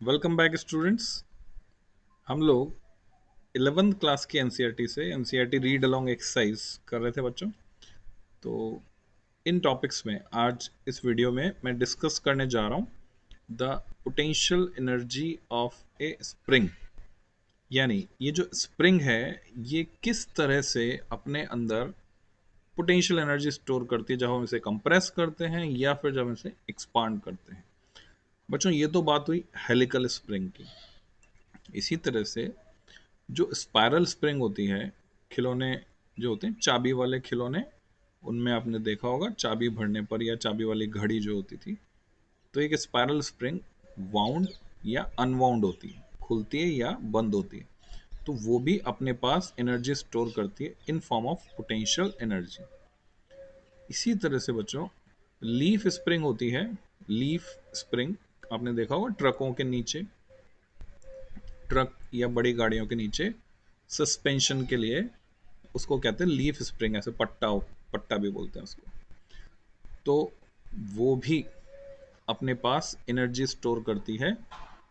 Welcome back students. हम लोग 11th class की एनसीईआरटी से एनसीईआरटी रीड अलोंग एक्सरसाइज कर रहे थे बच्चों। तो इन टॉपिक्स में आज इस वीडियो में मैं डिस्कस करने जा रहा हूँ the potential energy of A spring. यानी ये जो स्प्रिंग है ये किस तरह से अपने अंदर पोटेंशियल एनर्जी स्टोर करती है जब हम इसे कंप्रेस करते हैं या फिर जब हम इसे एक्सपांड करते हैं। बच्चों ये तो बात हुई हेलिकल स्प्रिंग की। इसी तरह से जो स्पाइरल स्प्रिंग होती है, खिलौने जो होते हैं चाबी वाले खिलौने, उनमें आपने देखा होगा चाबी भरने पर या चाबी वाली घड़ी जो होती थी, तो एक स्पाइरल स्प्रिंग वाउंड या अनवाउंड होती है, खुलती है या बंद होती है। तो वो भी अपने पास एनर्जी स्टोर करती है in form of potential energy. इसी तरह से बच्चों लीफ स्प्रिंग होती है। लीफ स्प्रिंग आपने देखा होगा ट्रकों के नीचे, ट्रक या बड़ी गाड़ियों के नीचे सस्पेंशन के लिए उसको कहते हैं लीफ स्प्रिंग, ऐसे पट्टा पट्टा भी बोलते हैं उसको। तो वो भी अपने पास एनर्जी स्टोर करती है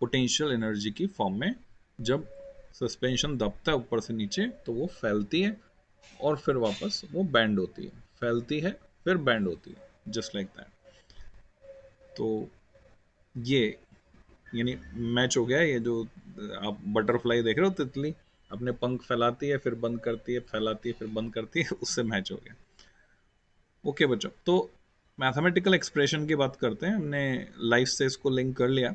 पोटेंशियल एनर्जी की फॉर्म में। जब सस्पेंशन दबता है ऊपर से नीचे तो वो फैलती है और फिर वापस वो बैंड होती है, फैलती है फिर बैंड होती है, जस्ट लाइक दैट। तो ये यानी मैच हो गया। ये जो आप बटरफ्लाई देख रहे हो, तितली अपने पंख फैलाती है फिर बंद करती है, फैलाती है फिर बंद करती है, उससे मैच हो गया। ओके बच्चों, तो मैथमेटिकल एक्सप्रेशन की बात करते हैं। हमने लाइफ से इसको लिंक कर लिया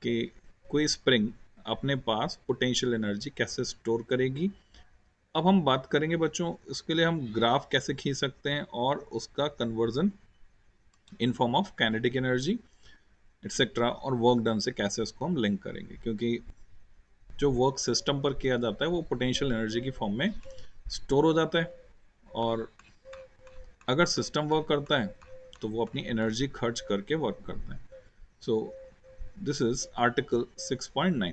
कि कोई स्प्रिंग अपने पास पोटेंशियल एनर्जी कैसे स्टोर करेगी। अब हम बात करेंगे बच्चों इसके लिए हम ग्राफ कैसे खींच सकते हैं और उसका conversion in form of kinetic energy etcetera और वर्क डन से कैसे उसको हम लिंक करेंगे, क्योंकि जो वर्क सिस्टम पर किया जाता है वो पोटेंशियल एनर्जी की फॉर्म में स्टोर हो जाता है। और अगर सिस्टम वर्क करता है तो वो अपनी एनर्जी खर्च करके वर्क करता है। So this is article 6.9।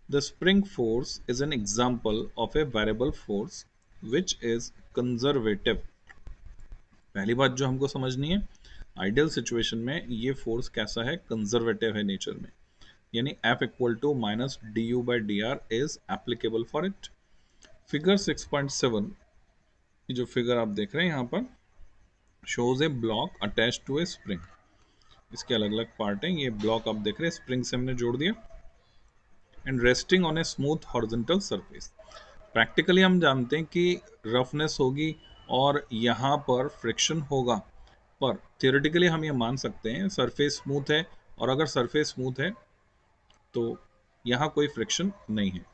The spring force is an example of a variable force which is conservative। पहली बात जो हमको समझनी है, आइडियल सिचुएशन में ये फोर्स कैसा है, कंजर्वेटिव है नेचर में। यानी F equal to minus D U by D R is applicable for it. Figure 6.7, ये जो फिगर आप देख रहे हैं यहाँ पर, shows a block attach to a spring. इसके अलग अलग पार्ट हैं। ये ब्लॉक आप देख रहे हैं स्प्रिंग से हमने जोड़ दिया and resting on a smooth horizontal surface. Practically हम जानते हैं कि रफनेस होगी और यहाँ पर फ्रिक्शन होगा, पर थियोरेटिकली हम ये मान सकते हैं सरफेस स्मूथ है, और अगर सरफेस स्मूथ है तो यहाँ कोई फ्रिक्शन नहीं है।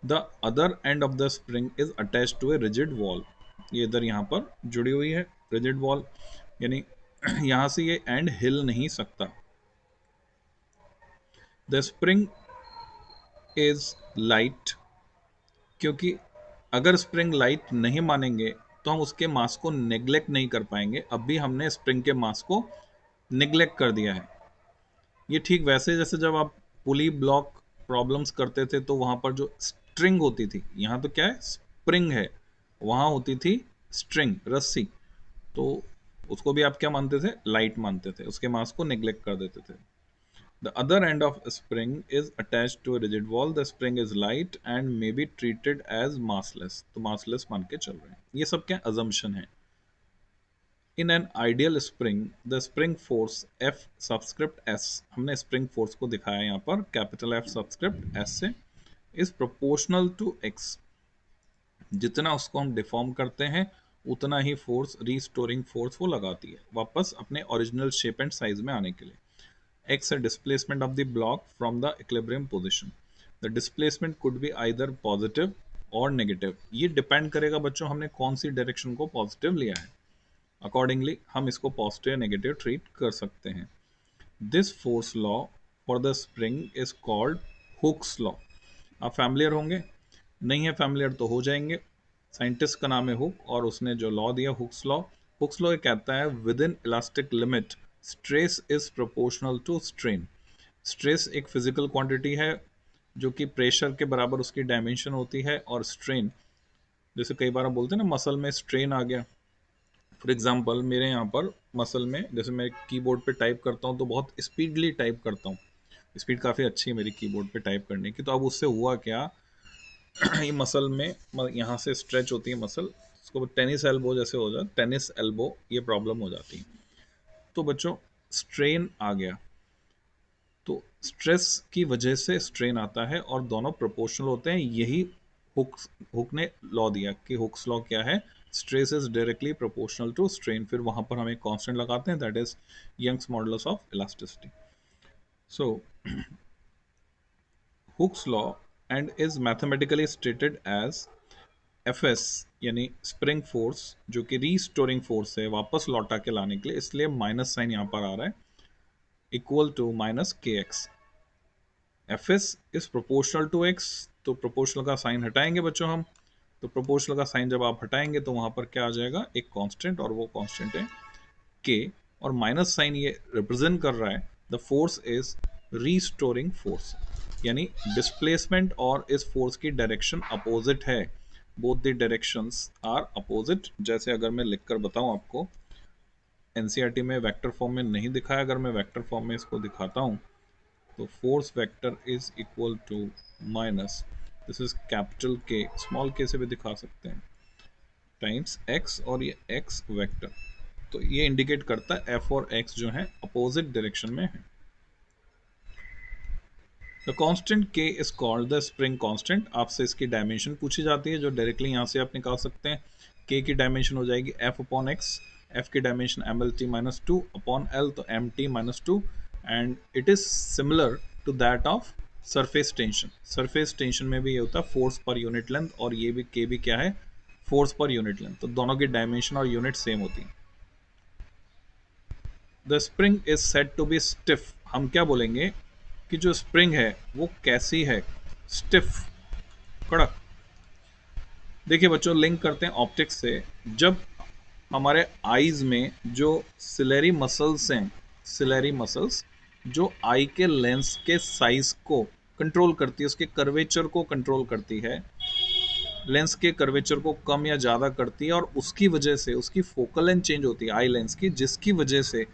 The other end of the spring is attach to a rigid wall. ये इधर यहाँ पर जुड़ी हुई है रिजिड वॉल, यानी यहाँ से ये एंड हिल नहीं सकता। द स्प्रिंग इज लाइट, क्योंकि अगर स्प्रिंग लाइट नहीं मानेंगे तो हम उसके मास को नेग्लेक्ट नहीं कर पाएंगे। अब भी हमने स्प्रिंग के मास को निगलेक्ट कर दिया है। ये ठीक वैसे जैसे जब आप पुली ब्लॉक प्रॉब्लम्स करते थे तो वहां पर जो स्ट्रिंग होती थी, यहाँ तो क्या है स्प्रिंग है, वहां होती थी स्ट्रिंग रस्सी, तो उसको भी आप क्या मानते थे, लाइट मानते थे, उसके मास को नेग्लेक्ट कर देते थे। The other end of a spring is attached to a rigid wall. The spring is light and may be treated as massless. तो massless मान के चल रहे हैं। ये सब क्या assumption है। In an ideal spring, the spring force F subscript S, हमने spring force को दिखाया यहाँ पर capital F subscript S से, is proportional to X। जितना उसको हम डिफॉर्म करते हैं उतना ही फोर्स, रीस्टोरिंग फोर्स वो लगाती है वापस अपने ओरिजिनल शेप एंड साइज में आने के लिए। X है displacement of the block from the equilibrium position. The displacement could be either positive or negative. ये डिपेंड करेगा बच्चों हमने कौन सी डायरेक्शन को पॉजिटिव लिया है, अकॉर्डिंगली हम इसको पॉजिटिव या नेगेटिव ट्रीट कर सकते हैं। This force law for the spring is called Hooke's law. आप फैमिलियर होंगे, नहीं है फैमिलियर तो हो जाएंगे। साइंटिस्ट का नाम है हुक और उसने जो लॉ दिया हुक्स लॉ, हुक्स लॉ ये कहता है within elastic limit stress is proportional to strain. Stress एक फिजिकल क्वांटिटी है जो कि प्रेशर के बराबर उसकी डायमेंशन होती है, और स्ट्रेन जैसे कई बार हम बोलते हैं ना मसल में स्ट्रेन आ गया। फॉर एग्जांपल मेरे यहाँ पर मसल में, जैसे मैं कीबोर्ड पे टाइप करता हूँ तो बहुत स्पीडली टाइप करता हूँ, स्पीड काफ़ी अच्छी है मेरी कीबोर्ड पे टाइप करने की। तो अब उससे हुआ क्या, ये मसल में यहाँ से स्ट्रेच होती है मसल, उसको टेनिस एल्बो जैसे हो जाए, टेनिस एल्बो ये प्रॉब्लम हो जाती है। तो बच्चों स्ट्रेन आ गया, तो स्ट्रेस की वजह से स्ट्रेन आता है और दोनों प्रोपोर्शनल होते हैं। यही हुक ने लॉ दिया कि हुक्स लॉ क्या है, stress is directly proportional to strain. फिर वहां पर हम एक कांस्टेंट लगाते हैं, that is Young's modulus of elasticity. So Hooke's law and is mathematically stated as FS, यानी स्प्रिंग फोर्स, जो कि रीस्टोरिंग फोर्स है वापस लौटा के लाने के लिए, इसलिए माइनस साइन यहां पर आ रहा है, equal to minus K X. F S is proportional to X, तो प्रोपोर्शनल का साइन हटाएंगे बच्चों हम। तो प्रोपोर्शनल का साइन जब आप हटाएंगे तो वहां पर क्या आ जाएगा, एक कांस्टेंट, और वो कांस्टेंट है के। और माइनस साइन ये रिप्रेजेंट कर रहा है the force is restoring force, यानी डिस्प्लेसमेंट और इस फोर्स की डायरेक्शन अपोजिट है। Both the directions are opposite. जैसे अगर मैं लिखकर बताऊं आपको, एनसीईआरटी में वेक्टर फॉर्म में नहीं दिखाया, अगर मैं वेक्टर फॉर्म में इसको दिखाता हूं, तो force vector is equal to minus, this is capital K, small K से भी दिखा सकते हैं, टाइम्स एक्स, और ये एक्स वेक्टर। तो ये इंडिकेट करता है एफ और एक्स जो है अपोजिट डायरेक्शन में है। द कांस्टेंट के is called the spring constant. आपसे इसकी डायमेंशन पूछी जाती है, जो डायरेक्टली यहाँ से आप निकाल सकते हैं। के की डायमेंशन हो जाएगी एफ अपॉन एक्स, एफ की dimension M L T minus two upon L, तो M T minus two, and it is similar to that of surface tension. Surface tension में भी ये होता है फोर्स पर यूनिट लेंथ, और ये भी के भी क्या है, फोर्स पर यूनिट लेंथ। तो दोनों की डायमेंशन और यूनिट सेम होती है। The spring is said to be stiff. हम क्या बोलेंगे कि जो स्प्रिंग है वो कैसी है, स्टिफ, कड़क। देखिए बच्चों, लिंक करते हैं ऑप्टिक्स से। जब हमारे आईज में जो सिलेरी मसल्स हैं, सिलेरी मसल्स जो आई के लेंस के साइज को कंट्रोल करती है, उसके कर्वेचर को कंट्रोल करती है, लेंस के कर्वेचर को कम या ज़्यादा करती है, और उसकी वजह से उसकी फोकल लेंथ चेंज होती है आई लेंस की, जिसकी वजह से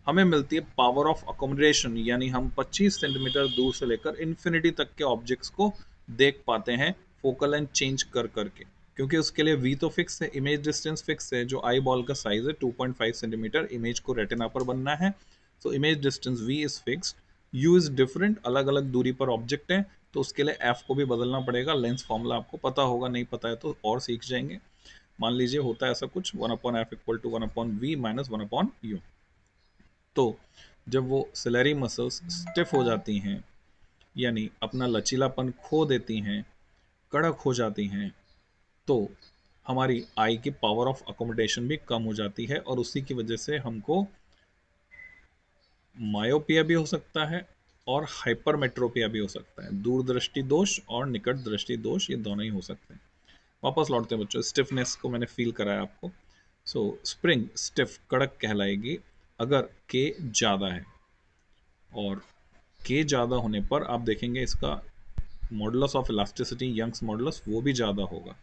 हमें मिलती है पावर ऑफ अकोमोडेशन, यानी हम 25 सेंटीमीटर दूर से लेकर इन्फिनिटी तक के ऑब्जेक्ट्स को देख पाते हैं फोकल लेंथ चेंज कर करके। क्योंकि उसके लिए वी तो फिक्स है, इमेज डिस्टेंस फिक्स है, जो आई बॉल का साइज है 2.5 सेंटीमीटर, इमेज को रेटिना पर बनना है, तो image distance V is fixed, U is different, अलग अलग दूरी पर ऑब्जेक्ट है, तो उसके लिए एफ को भी बदलना पड़ेगा। लेंस फॉर्मूला आपको पता होगा, नहीं पता है तो और सीख जाएंगे। मान लीजिए होता है ऐसा कुछ, 1/f equal to 1/v minus 1/u। तो जब वो सिलेरी मसल्स स्टिफ हो जाती हैं, यानी अपना लचीलापन खो देती हैं, कड़क हो जाती हैं, तो हमारी आई की पावर ऑफ अकोमोडेशन भी कम हो जाती है, और उसी की वजह से हमको मायोपिया भी हो सकता है और हाइपरमेट्रोपिया भी हो सकता है। दूरदृष्टि दोष और निकट दृष्टि दोष, ये दोनों ही हो सकते हैं। वापस लौटते हैं बच्चों, स्टिफनेस को मैंने फील कराया आपको। सो स्प्रिंग स्टिफ, कड़क कहलाएगी अगर के ज़्यादा है, और के ज़्यादा होने पर आप देखेंगे इसका modulus of elasticity, Young's modulus, वो भी ज़्यादा होगा।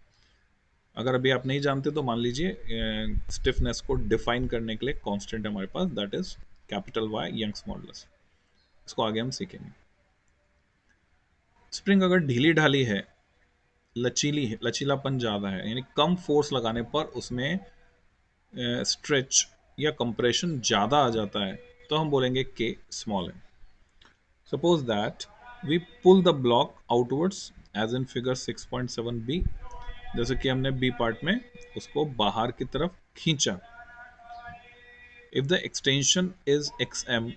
अगर अभी आप नहीं जानते तो मान लीजिए स्टिफनेस को डिफाइन करने के लिए कांस्टेंट है हमारे पास, that is capital Y, Young's modulus. इसको आगे हम सीखेंगे। स्प्रिंग अगर ढीली ढाली है, लचीली है, लचीलापन ज़्यादा है, यानी कम फोर्स लगाने पर उसमें स्ट्रेच या कंप्रेशन ज़्यादा आ जाता है, तो हम बोलेंगे के स्मॉल है। Suppose that we pull the block outwards as in figure 6.7b, जैसे कि हमने बी पार्ट में उसको बाहर की तरफ खींचा। If the extension is xm,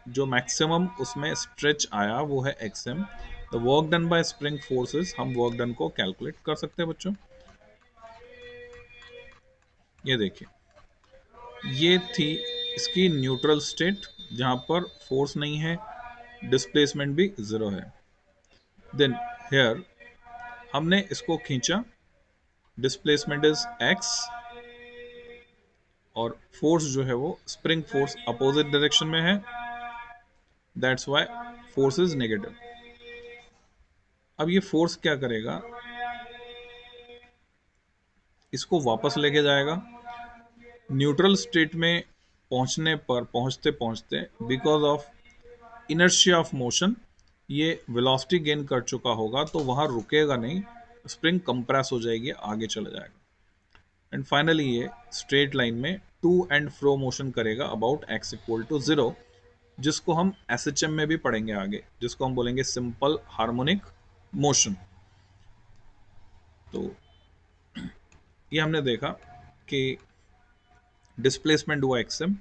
जो मैक्सिमम उसमें स्ट्रेच आया वो है xm, the work done bye spring forces, हम वर्क डन को कैलकुलेट कर सकते हैं बच्चों। ये देखिए, ये थी इसकी न्यूट्रल स्टेट, जहां पर फोर्स नहीं है, डिस्प्लेसमेंट भी जीरो है। देन हेयर हमने इसको खींचा, डिस्प्लेसमेंट इज x, और फोर्स जो है वो स्प्रिंग फोर्स अपोजिट डायरेक्शन में है, that's why force is negative. अब ये फोर्स क्या करेगा, इसको वापस लेके जाएगा न्यूट्रल स्टेट में। पहुंचने पर, पहुंचते पहुंचते, because of inertia of motion, ये वेलोसिटी गेन कर चुका होगा तो वहां रुकेगा नहीं, स्प्रिंग कंप्रेस हो जाएगी, आगे चला जाएगा। एंड फाइनली ये स्ट्रेट लाइन में टू एंड फ्रो मोशन करेगा अबाउट x इक्वल टू 0, जिसको हम SHM में भी पढ़ेंगे आगे, जिसको हम बोलेंगे सिंपल हार्मोनिक मोशन। तो ये हमने देखा कि डिस्प्लेसमेंट हुआ xm,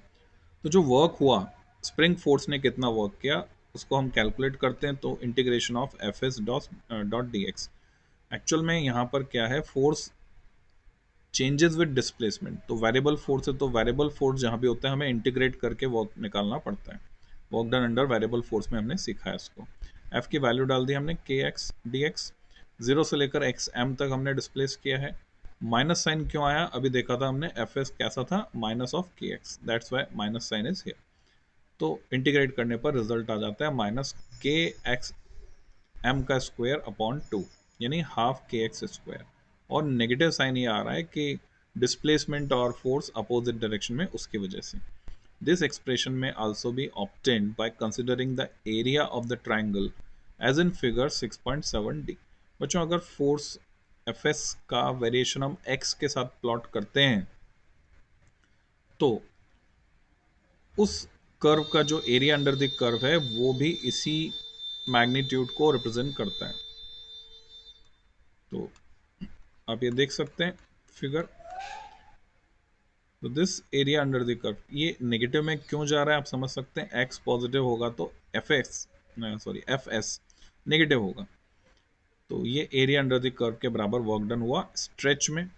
तो जो वर्क हुआ, स्प्रिंग फोर्स ने कितना वर्क किया, उसको हम कैलकुलेट करते हैं। तो integration of F S dot D x, actual में यहाँ पर क्या है, फोर्स चेंजेस विद डिस्प्लेसमेंट। तो वेरिएबल फोर्स है, तो वेरिएबल फोर्स जहाँ भी होता है हमें इंटीग्रेट करके वर्क निकालना पड़ता है। Work done under variable force में हमने सीखा है इसको। एफ की वैल्यू डाल दी हमने, के एक्स डी एक्स, जीरो से लेकर एक्स एम तक हमने डिस्प्लेस किया है। माइनस साइन क्यों आया, अभी देखा था हमने, एफ एस कैसा था, minus of K X, that's why minus sign is here. तो इंटीग्रेट करने पर रिजल्ट आ जाता है माइनस के एक्स एम का स्क्वायर अपॉन 2, यानी हाफ के एक्स स्क्वायर। और नेगेटिव साइन ये आ रहा है कि डिस्प्लेसमेंट और फोर्स अपोजिट डायरेक्शन में, उसकी वजह से। This expression may also be obtained by considering the area of the triangle as in figure 6.7 D. बच्चों अगर फोर्स एफ एस का वेरिएशन हम एक्स के साथ प्लॉट करते हैं तो उस कर्व का जो एरिया अंडर द कर्व है वो भी इसी मैग्नीट्यूड को रिप्रेजेंट करता है। तो आप ये देख सकते हैं फिगर। तो this area under the curve, ये नेगेटिव में क्यों जा रहा है आप समझ सकते हैं, एक्स पॉजिटिव होगा तो F x, sorry F S negative होगा। तो ये एरिया अंडर द कर्व के बराबर वर्क डन हुआ स्ट्रेच में।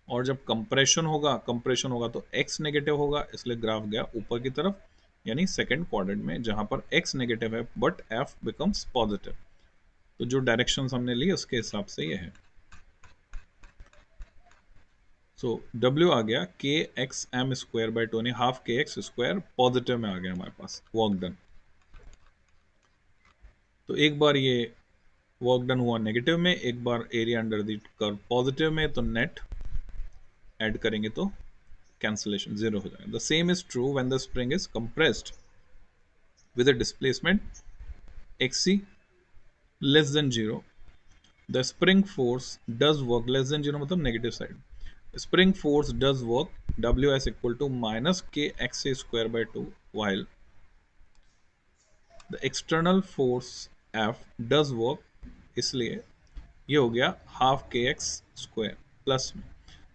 और जब कंप्रेशन होगा तो एक्स नेगेटिव होगा, इसलिए ग्राफ गया ऊपर की तरफ, यानी सेकंड क्वाड्रेंट में, जहां पर एक्स नेगेटिव है बट एफ बिकम्स पॉजिटिव। तो जो डायरेक्शन हमने ली उसके हिसाब से ये है। सो W आ गया K X M square by two, यानी half K X square positive में आ गया हमारे पास, वर्क डन। तो एक बार ये वर्क डन हुआ नेगेटिव में, एक बार area under the curve positive में, तो नेट ऐड करेंगे तो कैंसिलेशन जीरो हो जाएगा। The same is true when the spring is compressed with a displacement xc less than zero. The spring force does work, less than zero मतलब negative side, spring force does work ws equal to minus kxa square by 2, while the external force f does work, इसलिए ये हो गया half kx square plus में।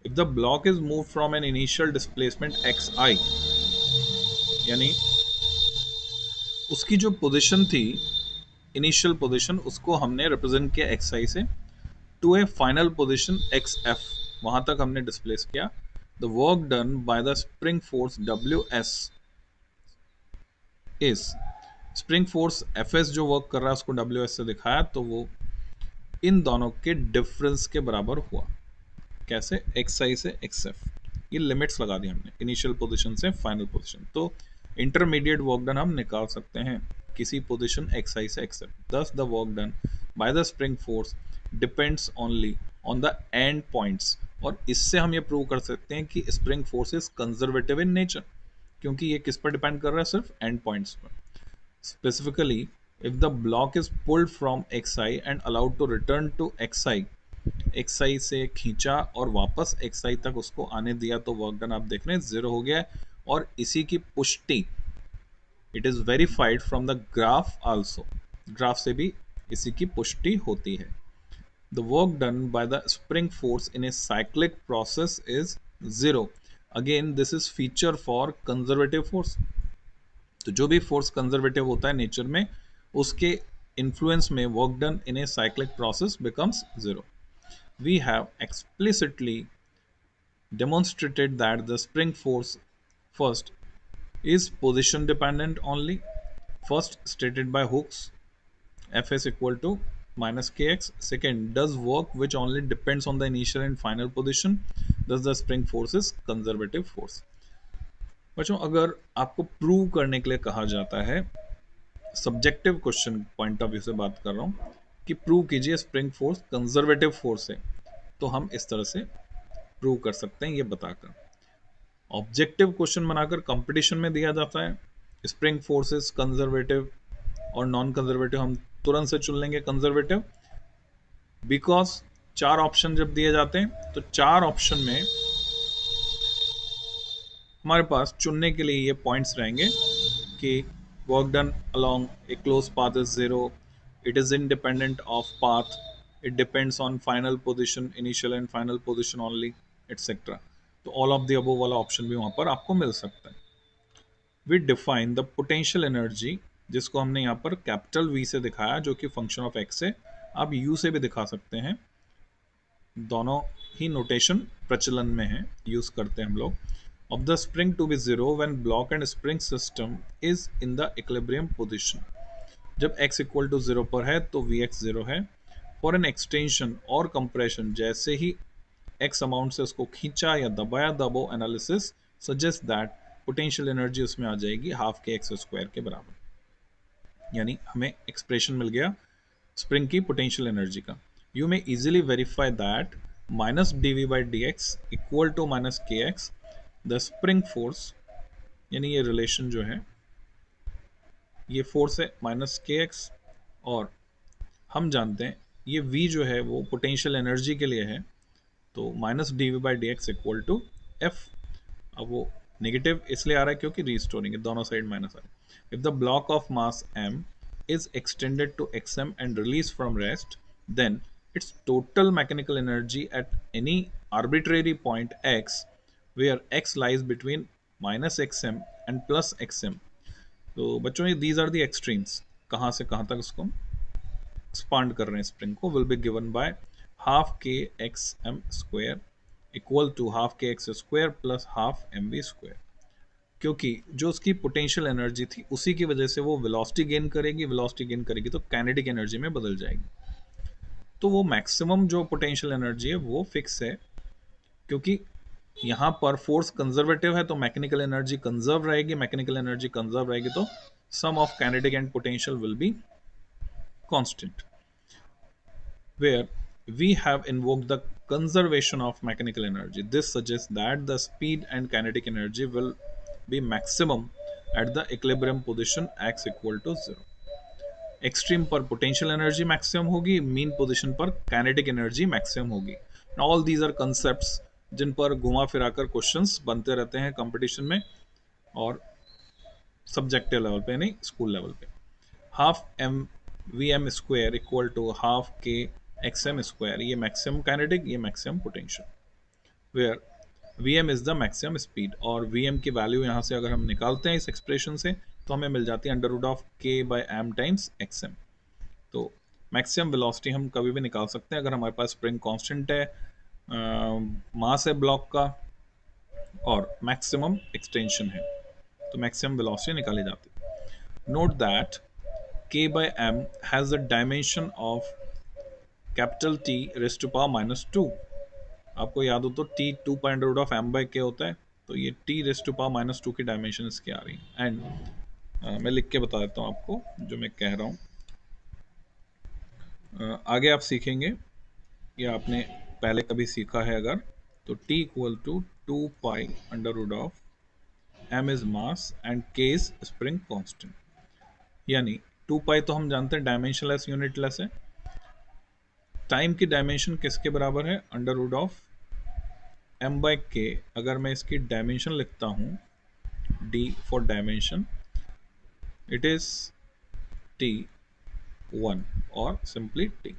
if the block is moved from an initial displacement xi, यानी उसकी जो position थी, initial position, उसको हमने रिप्रेजेंट किया xi से, to a final position xf, वहां तक हमने डिस्प्लेस किया। The work done by the spring force ws is, spring force fs जो वर्क कर रहा है उसको ws से दिखाया, तो वो इन दोनों के डिफरेंस के बराबर हुआ। कैसे, xi से xf, ये लिमिट्स लगा दी हमने, इनिशियल पोजीशन से फाइनल पोजीशन। तो इंटरमीडिएट वर्क डन हम निकाल सकते हैं किसी पोजीशन xi से xf। दस the work done by the spring force depends only on the end points. और इससे हम ये प्रूव कर सकते हैं कि spring force is conservative in nature, क्योंकि ये किस पर डिपेंड कर रहा है, सिर्फ एंड पॉइंट्स पर। Specifically if the block is pulled from xi and allowed to return to xi से खींचा और वापस xi तक उसको आने दिया, तो वर्क डन आप देख रहे हैं जीरो हो गया है। और इसी की पुष्टि, it is verified from the graph also, graph से भी इसी की पुष्टि होती है। The work done by the spring force in a cyclic process is zero. Again, this is feature for conservative force. तो जो भी फोर्स कंजर्वेटिव होता है नेचर में, उसके इन्फ्लुएंस में work done in a cyclic process becomes zero. We have explicitly demonstrated that the spring force first is position dependent only, first stated by Hooke's Fs equal to minus kx. Second, does work which only depends on the initial and final position, thus the spring force is conservative force. बच्चों अगर आपको prove करने के लिए कहा जाता है, subjective question point of view से बात कर रहा हूं, कि प्रूव कीजिए स्प्रिंग फोर्स कंजर्वेटिव फोर्स है, तो हम इस तरह से प्रूव कर सकते हैं ये बताकर। ऑब्जेक्टिव क्वेश्चन बनाकर कंपटीशन में दिया जाता है, स्प्रिंग फोर्स इज कंजर्वेटिव और नॉन कंजर्वेटिव हम तुरंत से चुन लेंगे कंजर्वेटिव, बिकॉज 4 ऑप्शन जब दिए जाते हैं तो 4 ऑप्शन में हमारे पास चुनने के लिए ये पॉइंट्स रहेंगे कि work done along a close path is 0, it is independent of path, it depends on final position, initial and final position only, etcetera. तो ऑल ऑफ द अबव वाला ऑप्शन भी वहां पर आपको मिल सकता है। We define the potential energy, जिसको हमने यहाँ पर कैपिटल वी से दिखाया, जो कि फंक्शन ऑफ एक्स है, आप यू से भी दिखा सकते हैं, दोनों ही नोटेशन प्रचलन में है, यूज करते हैं हम लोग। Of the spring to be zero when block and spring system is in the equilibrium position. जब x इक्वल टू जीरो पर है तो वी एक्स जीरो है। फॉर एन एक्सटेंशन और कंप्रेशन, जैसे ही x अमाउंट से उसको खींचा या दबाया, दबो analysis suggest that potential energy उसमें आ जाएगी हाफ के एक्स स्क्वायर के बराबर। यानी हमें एक्सप्रेशन मिल गया स्प्रिंग की पोटेंशियल एनर्जी का। You may easily verify that minus D V by D X equal to minus K X, the spring force, यानी ये रिलेशन जो है, ये फोर्स है माइनस के एक्स, और हम जानते हैं ये v जो है वो पोटेंशियल एनर्जी के लिए है, तो minus D V by D X equal to F. अब वो नेगेटिव इसलिए आ रहा है क्योंकि रीस्टोरिंग है, दोनों साइड माइनस आ रहा है। If the block of mass m is extended to xm and released from rest, then its total mechanical energy at any arbitrary point x, where x lies between minus xm and plus xm। तो बच्चों ये these are the extremes, कहाँ से कहाँ तक उसको expand कर रहे हैं स्प्रिंग को, will be given by half K X M square equal to half K X square plus half M V square. क्योंकि जो उसकी पोटेंशियल एनर्जी थी उसी की वजह से वो वेलोसिटी गेन करेगी, वेलोसिटी गेन करेगी तो काइनेटिक एनर्जी में बदल जाएगी। तो वो मैक्सिमम जो पोटेंशियल एनर्जी है वो फिक्स है, क्योंकि यहाँ पर फोर्स कंजर्वेटिव है तो मैकेनिकल एनर्जी कंजर्व रहेगी, मैकेनिकल एनर्जी कंजर्व रहेगी तो sum of kinetic and potential will be constant. Where we have invoked the conservation of mechanical energy. This suggests that the speed and kinetic energy will be maximum at the equilibrium position x equal to 0. Extreme पर potential energy maximum होगी, mean position पर kinetic energy maximum होगी। All these are concepts जिन पर घुमा फिराकर questions बनते रहते हैं competition में और सब्जेक्टिव लेवल पे, नहीं स्कूल लेवल पे। Half M V M square equal to half K X M square, ये मैक्सिमम काइनेटिक, ये maximum potential, where V M is the maximum speed. और वी एम की वैल्यू यहाँ से अगर हम निकालते हैं इस एक्सप्रेशन से तो हमें मिल जाती है under root of K by M times X M. तो मैक्सिमम वेलोसिटी हम कभी भी निकाल सकते हैं अगर हमारे पास स्प्रिंग कांस्टेंट है, मास है ब्लॉक का और मैक्सिमम एक्सटेंशन है, तो मैक्सिमम वेलोसिटी निकाली जाती है। Note that k by m has the dimension of capital T raised to power minus 2। आपको याद हो तो t 2 point root of m by k होता है, तो ये t raised to power minus 2 की डायमेंशन इसकी आ रही है। एंड मैं लिख के बता देता हूँ आपको जो मैं कह रहा हूँ। आगे आप सीखेंगे या आपने पहले कभी सीखा है अगर, तो t equal to 2 pi under root of m is mass and k is spring constant. यानी 2 पाई तो हम जानते हैं डायमेंशनलेस यूनिटलेस है, टाइम की डायमेंशन किसके बराबर है, under root of m by K. अगर मैं इसकी डायमेंशन लिखता हूँ, d for dimension, it is t1 और सिंपली t।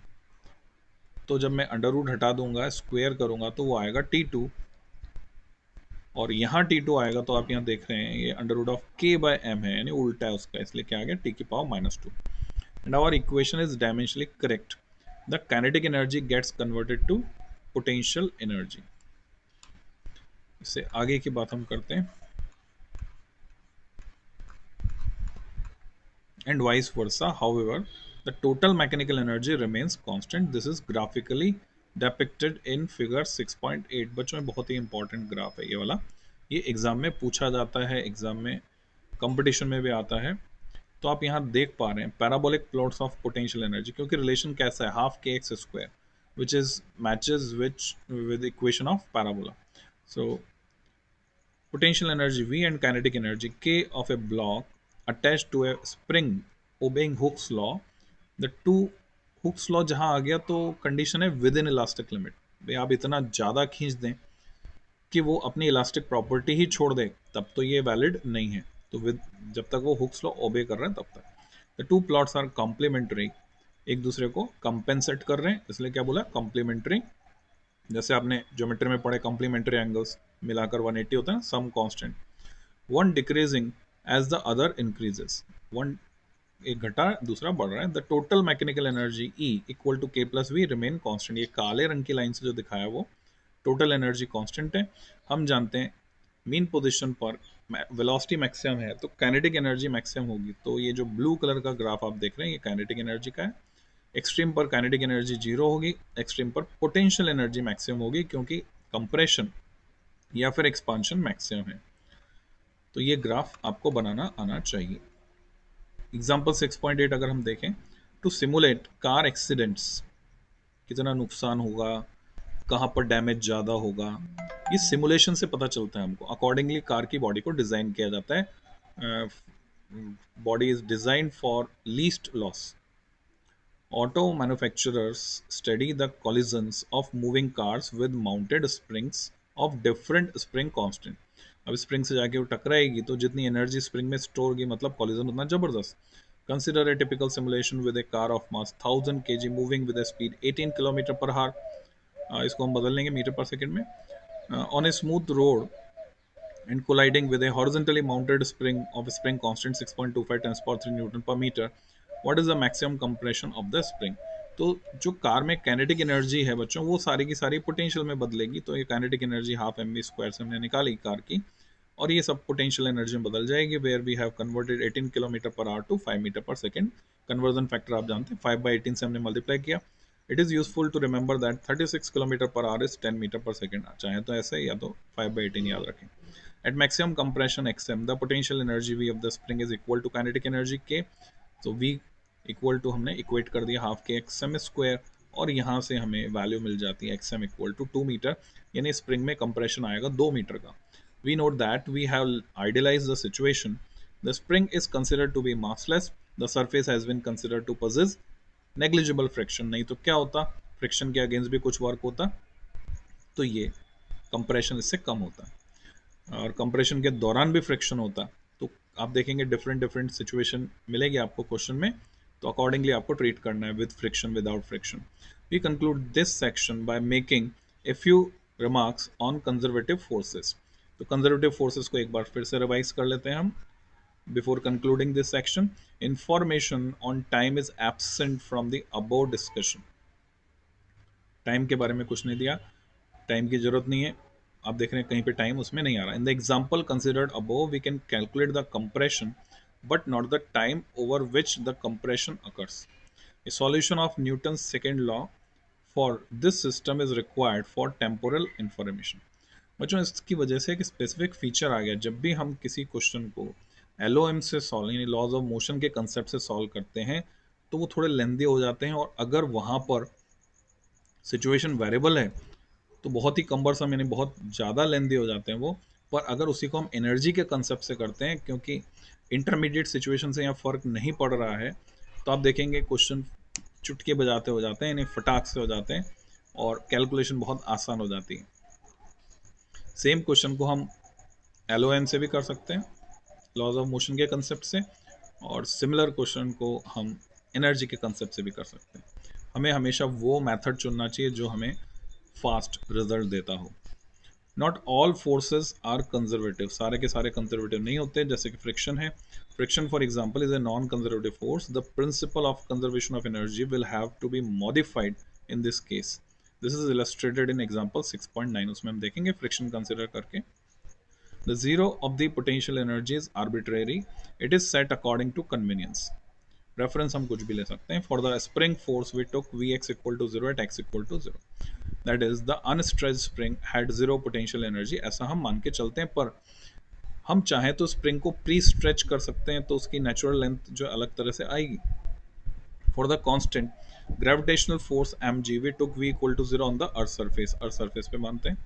तो जब मैं अंडर रूट हटा दूंगा, स्क्वायर करूंगा, तो वो आएगा t2, और यहाँ t2 आएगा तो आप यहाँ देख रहे हैं ये under root of k by m है, यानी उल्टा है उसका, इसलिए क्या आ गया t की power minus 2। And our equation is dimensionally correct, the kinetic energy gets converted to potential energy. इससे आगे की बात हम करते हैं। And vice versa, however the total mechanical energy remains constant. This is graphically depicted in figure 6.8। बच्चों में बहुत ही इंपॉर्टेंट ग्राफ है ये वाला, ये एग्जाम में पूछा जाता है, एग्जाम में कंपटीशन में भी आता है। तो आप यहाँ देख पा रहे हैं parabolic plots of potential energy, क्योंकि रिलेशन कैसा है, half K X square which is matches which with equation of parabola. So potential energy V and kinetic energy K of a block attached to a spring obeying Hooke's law, the two Hooke's law जहां आ गया तो condition है within elastic limit. भाई आप इतना ज़्यादा खींच दें कि वो अपनी इलास्टिक प्रॉपर्टी ही छोड़ दे, तब तो ये वैलिड नहीं है। तो विद, जब तक वो हुक्स लॉ ओबे कर रहे हैं तब तक। The two plots are complementary, एक दूसरे को कंपेंसेट कर रहे हैं, इसलिए क्या बोला, कॉम्प्लीमेंट्री। जैसे आपने ज्योमेट्री में पढ़े कॉम्प्लीमेंट्री एंगल्स मिलाकर 180 होता है, sum constant, one decreasing as the other increases. One, एक घटा दूसरा बढ़ रहा है। The total mechanical energy E equal to K plus V remain constant. ये काले रंग की लाइन से जो दिखाया वो टोटल एनर्जी कांस्टेंट है। हम जानते हैं मीन पोजीशन पर वेलोसिटी मैक्सिमम है तो काइनेटिक एनर्जी मैक्सिमम होगी। तो ये जो ब्लू कलर का ग्राफ आप देख रहे हैं ये काइनेटिक एनर्जी का है। एक्सट्रीम पर काइनेटिक एनर्जी जीरो होगी, एक्सट्रीम पर पोटेंशियल एनर्जी मैक्सिमम होगी, क्योंकि कंप्रेशन या फिर एक्सपांशन मैक्सिमम है। तो ये ग्राफ आपको बनाना आना चाहिए। एग्जाम्पल 6.8 अगर हम देखें, टू सिमुलेट कार एक्सीडेंट्स, कितना नुकसान होगा, कहाँ पर डैमेज ज़्यादा होगा, ये सिमुलेशन से पता चलता है हमको। अकॉर्डिंगली कार की बॉडी को डिज़ाइन किया जाता है। Body is designed for least loss. Auto manufacturers study the collisions of moving cars with mounted springs of different spring constant। अब स्प्रिंग से जाके वो टकराएगी तो जितनी एनर्जी स्प्रिंग में स्टोर होगी, मतलब कॉलिजन उतना जबरदस्त। Consider a typical simulation with A car of mass 1000 kg moving with A speed 18 kilometre पर हार। इसको हम बदल लेंगे मीटर पर सेकेंड में। On a smooth road and colliding with a horizontally mounted spring of spring constant 6.25 times per 3 Newton per meter, what is the maximum compression of the spring? तो जो car में kinetic energy है बच्चों, वो सारी की सारी पोटेंशियल में बदलेगी। तो ये kinetic energy half M V square से हमने निकाली कार की, और ये सब पोटेंशियल एनर्जी में बदल जाएगी। Where we have converted 18 kilometre per hour to 5 metre per second. Conversion factor आप जानते हैं, 5/18 से हमने मल्टीप्लाई किया। It is useful to remember that 36 kilometre per hour is 10 metre per second. चाहे तो ऐसे या तो 5/18 याद रखें। At maximum compression xm, the potential energy V of the spring is equal to kinetic energy K. So V equal to हमने equate कर दिया हाफ के एक्सएम स्क्वायर, और यहाँ से हमें वैल्यू मिल जाती है एक्सएम इक्वल टू 2 मीटर, यानी स्प्रिंग में कंप्रेशन आएगा 2 मीटर का। We note that we have idealised the situation, the spring is considered to be massless, the surface has been considered to possess negligible friction. नहीं तो क्या होता, friction के against भी कुछ वर्क होता, तो ये कंप्रेशन इससे कम होता, और कंप्रेशन के दौरान भी फ्रिक्शन होता। तो आप देखेंगे डिफरेंट डिफरेंट सिचुएशन मिलेगी आपको क्वेश्चन में, तो अकॉर्डिंगली आपको ट्रीट करना है, with friction, without friction. We conclude this section by making a few remarks on conservative forces. तो कंजर्वेटिव फोर्सेस को एक बार फिर से रिवाइज कर लेते हैं हम before concluding this section. Information on time is absent from the above discussion. Time के बारे में कुछ नहीं दिया, टाइम की जरूरत नहीं है। आप देख रहे हैं कहीं पे टाइम उसमें नहीं आ रहा। In the example considered above we can calculate the compression but not the time over which the compression occurs. A solution of Newton second law for this system is required for temporal information. बच्चों इसकी वजह से एक specific feature आ गया, जब भी हम किसी क्वेश्चन को LOM से सॉल्व, यानी लॉज ऑफ मोशन के कंसेप्ट से सॉल्व करते हैं, तो वो थोड़े लेंदी हो जाते हैं, और अगर वहाँ पर सिचुएशन वेरिएबल है तो बहुत ही कम्बरसम, यानी बहुत ज़्यादा लेंदी हो जाते हैं वो। पर अगर उसी को हम एनर्जी के कंसेप्ट से करते हैं, क्योंकि इंटरमीडिएट सिचुएशन से यहाँ फ़र्क नहीं पड़ रहा है, तो आप देखेंगे क्वेश्चन चुटके बजाते हो जाते हैं, यानी फटाक से हो जाते हैं, और कैलकुलेशन बहुत आसान हो जाती है। सेम क्वेश्चन को हम LOM से भी कर सकते हैं, लॉज ऑफ मोशन के कंसेप्ट से, और सिमिलर क्वेश्चन को हम एनर्जी के कंसेप्ट से भी कर सकते हैं। हमें हमेशा वो मेथड चुनना चाहिए जो हमें फास्ट रिजल्ट देता हो। Not all forces are conservative, सारे के सारे कंजर्वेटिव नहीं होते, जैसे कि फ्रिक्शन है। Friction for example is a non conservative force. The principle of conservation of energy will have to be modified in this case. This is illustrated in example 6.9। उसमें हम देखेंगे फ्रिक्शन कंसिडर करके। The zero of the potential energy is arbitrary. It is set according to convenience. Reference हम कुछ भी ले सकते हैं। For the spring force we took Vx equal to 0 at x equal to 0. That is the unstretched spring had zero potential energy. ऐसा हम मान के चलते हैं, पर हम चाहें तो स्प्रिंग को प्री स्ट्रेच कर सकते हैं, तो उसकी नेचुरल लेंथ जो अलग तरह से आएगी। For the constant gravitational force mg we took v equal to 0 on the earth surface. Earth surface पे मानते हैं।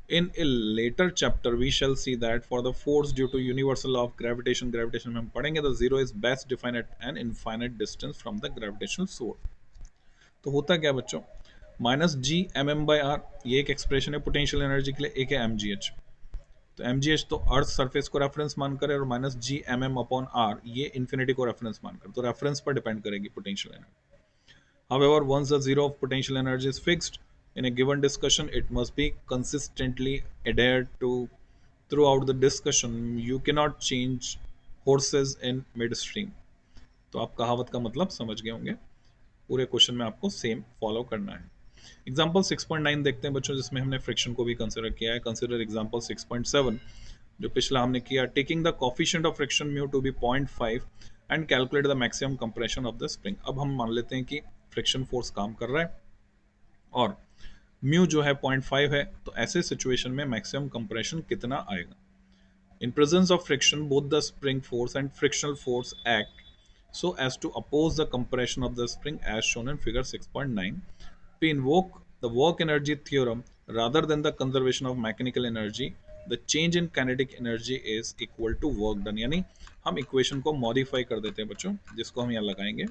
In a later chapter, we shall see that for the force due to universal law of gravitation, gravitation में हम पढ़ेंगे, the zero is best defined at an infinite distance from the gravitational source. तो होता क्या बच्चों, minus G M M by R, ये एक expression है पोटेंशियल एनर्जी के लिए, एक है एम जी एच। तो एम जी एच तो अर्थ सरफेस को रेफरेंस मानकर है, और minus G M M upon R ये इन्फिनिटी को रेफरेंस मानकर, तो रेफरेंस पर डिपेंड करेगी potential energy. However, once the zero of potential energy is fixed in a given discussion, it must be consistently adhered to throughout the discussion. You cannot change horses in midstream. तो आप कहावत का मतलब समझ गए होंगे, पूरे क्वेश्चन में आपको सेम फॉलो करना है। एग्जाम्पल 6.9 देखते हैं बच्चों, जिसमें हमने फ्रिक्शन को भी कंसिडर किया है। कंसिडर एग्जाम्पल 6.7, जो पिछला हमने किया, taking the coefficient of friction mu to be 0.5 and calculate the maximum compression of the spring. अब हम मान लेते हैं कि फ्रिक्शन फोर्स काम कर रहा है और म्यू जो है 0.5 है, तो ऐसे सिचुएशन में मैक्सिमम कंप्रेशन कितना आएगा। In presence of friction both the spring force and frictional force act so as to oppose the compression of the spring as shown in figure 6.9. We invoke the work energy theorem rather than the conservation of mechanical energy. The change in kinetic energy is equal to work done. यानी हम equation को modify कर देते हैं बच्चों, जिसको हम यहाँ लगाएंगे।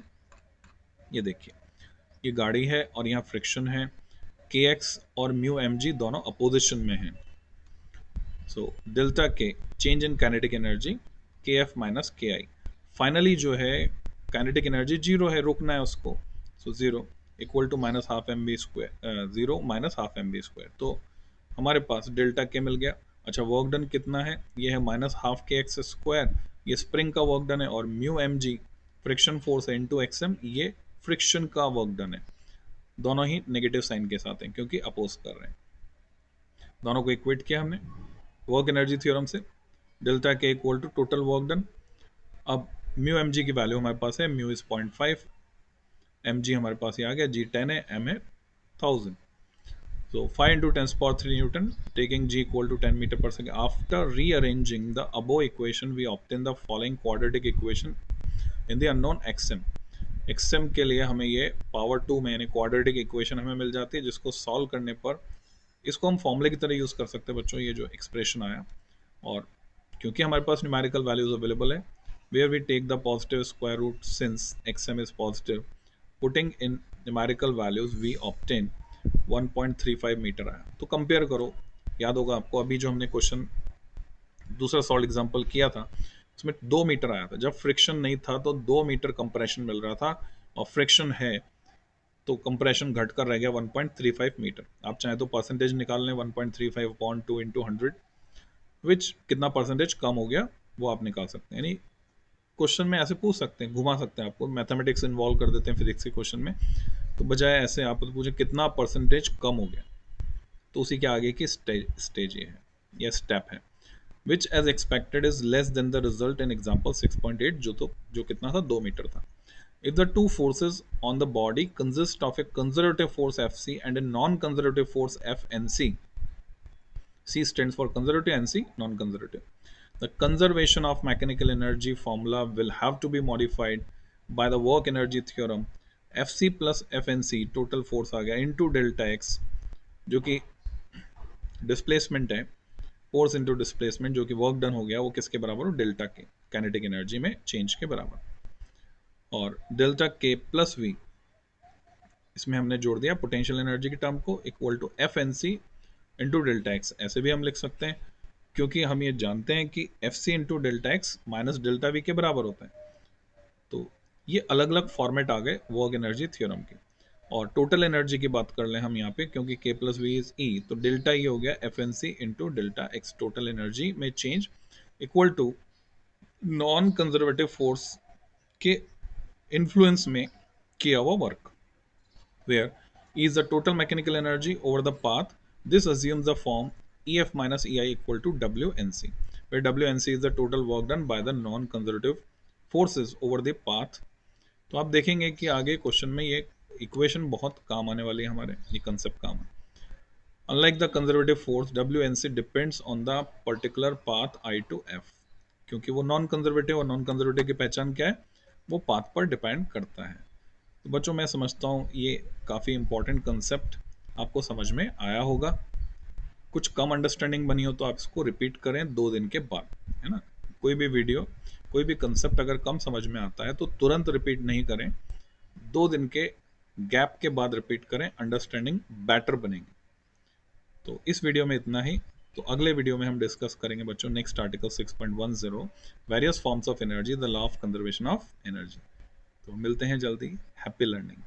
ये देखिए, ये गाड़ी है और यहाँ फ्रिक्शन है, के एक्स और म्यू एम जी दोनों अपोजिशन में हैं। सो डेल्टा के चेंज इन काइनेटिक एनर्जी के एफ माइनस के आई। फाइनली जो है काइनेटिक एनर्जी जीरो है, रुकना है उसको, so zero equal to minus half M B square, zero minus half M B square. तो हमारे पास डेल्टा के मिल गया। अच्छा, वर्क डन कितना है, ये है minus half K X square, ये स्प्रिंग का वर्क डन है, और mu M G friction force है इंटू एक्स एम, ये फ्रिक्शन का वर्क डन है। दोनों ही नेगेटिव साइन के साथ हैं क्योंकि अपोज कर रहे हैं। दोनों को इक्वेट किया हमने वर्क एनर्जी थ्योरम से, delta K equal to total work done. अब म्यू एम जी की वैल्यू हमारे पास है, म्यू इज 0.5, एम जी हमारे पास ये आ गया, जी 10 है, एम है 1000। So 5 into 10 power 3 Newton, taking g equal to 10 meter per second. After rearranging the above equation, we obtain the following quadratic equation in the unknown xm. xm के लिए हमें ये power 2 में यानी क्वाड्रेटिक इक्वेशन हमें मिल जाती है, जिसको सॉल्व करने पर इसको हम फॉर्मूले की तरह यूज़ कर सकते हैं बच्चों, ये जो एक्सप्रेशन आया। और क्योंकि हमारे पास न्यूमेरिकल वैल्यूज अवेलेबल है, where we take the positive square root since xm is positive, putting in numerical values we obtain 1.35 metre आया। तो कंपेयर करो, याद होगा आपको अभी जो हमने क्वेश्चन दूसरा सॉल्व एग्जांपल किया था उसमें 2 मीटर आया था। जब फ्रिक्शन नहीं था तो 2 मीटर कंप्रेशन मिल रहा था, और फ्रिक्शन है तो कंप्रेशन घटकर रह गया 1.35 मीटर। आप चाहे तो परसेंटेज निकाल लें, 1.35 अपॉन 2 इंटू 100, विच कितना परसेंटेज कम हो गया वो आप निकाल सकते हैं। यानी क्वेश्चन में ऐसे पूछ सकते हैं, घुमा सकते हैं, आपको मैथमेटिक्स इन्वॉल्व कर देते हैं फिजिक्स के क्वेश्चन में, तो बजाय ऐसे आप पूछे कितना परसेंटेज कम हो गया, तो उसी के आगे की स्टेज ये है, या स्टेप है, which as expected is less than the result in example 6.8, जो कितना था, 2 मीटर था। If the two forces on the body consist of a conservative force Fc and a non-conservative force Fnc, C stands for conservative, NC non-conservative, the conservation of mechanical energy formula will have to be modified by the work energy theorem. Fc plus Fnc total force आ गया into delta x, जो कि displacement है, force into displacement, जो कि work done हो गया, वो किसके बराबर हो, डेल्टा के, काइनेटिक एनर्जी में चेंज के बराबर। और डेल्टा के प्लस वी, इसमें हमने जोड़ दिया पोटेंशियल एनर्जी की टर्म को, equal to F N C into delta X. ऐसे भी हम लिख सकते हैं क्योंकि हम ये जानते हैं कि F C into delta X minus delta V के बराबर होता है। तो ये अलग अलग फॉर्मेट आ गए वर्क एनर्जी थ्योरम के। और टोटल एनर्जी की बात कर लें हम यहाँ पे, क्योंकि के प्लस वी इज ई, तो डेल्टा ई हो गया F N C into delta X, total energy में change, equal to non conservative force के इन्फ्लुएंस में किया हुआ work, where E is the total mechanical energy over the path. This assumes the form EF minus EI equal to WNC, where WNC is the total work done by the non-conservative forces over the path. तो आप देखेंगे कि आगे question में ये equation बहुत काम आने वाली है, हमारे ये कंसेप्ट काम है। Unlike the conservative force, WNC depends on the particular path I to F, क्योंकि वो नॉन कंजर्वेटिव, और नॉन कंजर्वेटिव की पहचान क्या है, वो पाथ पर डिपेंड करता है। तो बच्चों मैं समझता हूँ ये काफ़ी इंपॉर्टेंट कंसेप्ट आपको समझ में आया होगा। कुछ कम अंडरस्टैंडिंग बनी हो तो आप इसको रिपीट करें 2 दिन के बाद, है ना। कोई भी वीडियो, कोई भी कंसेप्ट अगर कम समझ में आता है तो तुरंत रिपीट नहीं करें, 2 दिन के गैप के बाद रिपीट करें, अंडरस्टैंडिंग बेटर बनेगी। तो इस वीडियो में इतना ही। तो अगले वीडियो में हम डिस्कस करेंगे बच्चों next article 6.10, various forms of energy, the law of conservation of energy. तो मिलते हैं जल्दी। Happy learning.